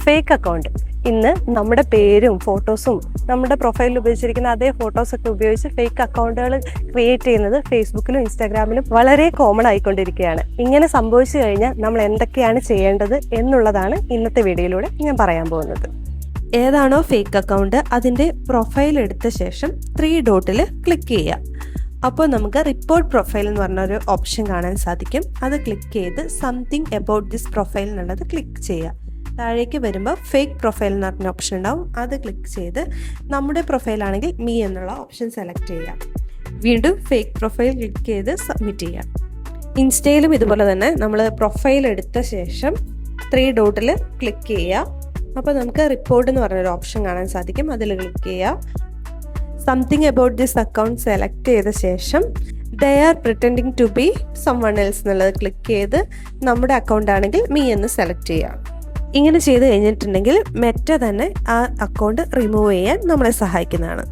Fake account. ഇന്ന് നമ്മുടെ പേരും ഫോട്ടോസും നമ്മുടെ പ്രൊഫൈലിൽ ഉപയോഗിച്ചിരിക്കുന്ന അതേ ഫോട്ടോസൊക്കെ ഉപയോഗിച്ച് ഫേക്ക് അക്കൗണ്ടുകൾ ക്രിയേറ്റ് ചെയ്യുന്നത് ഫേസ്ബുക്കിലും ഇൻസ്റ്റാഗ്രാമിലും വളരെ കോമൺ ആയിക്കൊണ്ടിരിക്കുകയാണ്. ഇങ്ങനെ സംഭവിച്ചു കഴിഞ്ഞാൽ നമ്മൾ എന്തൊക്കെയാണ് ചെയ്യേണ്ടത് എന്നുള്ളതാണ് ഇന്നത്തെ വീഡിയോയിലൂടെ ഞാൻ പറയാൻ പോകുന്നത്. ഏതാണോ ഫേക്ക് അക്കൗണ്ട് അതിൻ്റെ പ്രൊഫൈൽ എടുത്ത ശേഷം 3 ഡോട്ടിൽ ക്ലിക്ക് ചെയ്യുക. അപ്പോൾ നമുക്ക് റിപ്പോർട്ട് പ്രൊഫൈൽ എന്ന് പറഞ്ഞൊരു ഓപ്ഷൻ കാണാൻ സാധിക്കും. അത് ക്ലിക്ക് ചെയ്ത് സംതിങ് എബൌട്ട് ദിസ് പ്രൊഫൈൽ എന്നുള്ളത് ക്ലിക്ക് ചെയ്യുക. താഴേക്ക് വരുമ്പോൾ ഫേക്ക് പ്രൊഫൈൽ എന്ന് പറഞ്ഞ ഓപ്ഷൻ ഉണ്ടാവും. അത് ക്ലിക്ക് ചെയ്ത് നമ്മുടെ പ്രൊഫൈലാണെങ്കിൽ മീ എന്നുള്ള ഓപ്ഷൻ സെലക്ട് ചെയ്യുക. വീണ്ടും ഫേക്ക് പ്രൊഫൈൽ ക്ലിക്ക് ചെയ്ത് സബ്മിറ്റ് ചെയ്യുക. ഇൻസ്റ്റയിലും ഇതുപോലെ തന്നെ നമ്മൾ പ്രൊഫൈൽ എടുത്ത ശേഷം 3 ഡോട്ടിൽ ക്ലിക്ക് ചെയ്യുക. അപ്പോൾ നമുക്ക് റിപ്പോർട്ട് എന്ന് പറഞ്ഞൊരു ഓപ്ഷൻ കാണാൻ സാധിക്കും. അതിൽ ക്ലിക്ക് ചെയ്യുക. Something about this account select ചെയ്ത ശേഷം they are pretending to be someone else എന്നുള്ളത് ക്ലിക്ക് ചെയ്ത് നമ്മുടെ അക്കൗണ്ട് ആണെങ്കിൽ മീ എന്ന് സെലക്ട് ചെയ്യുക. ഇങ്ങനെ ചെയ്ത് കഴിഞ്ഞിട്ടുണ്ടെങ്കിൽ മെറ്റ തന്നെ ആ അക്കൗണ്ട് റിമൂവ് ചെയ്യാൻ നമ്മളെ സഹായിക്കുന്നതാണ്.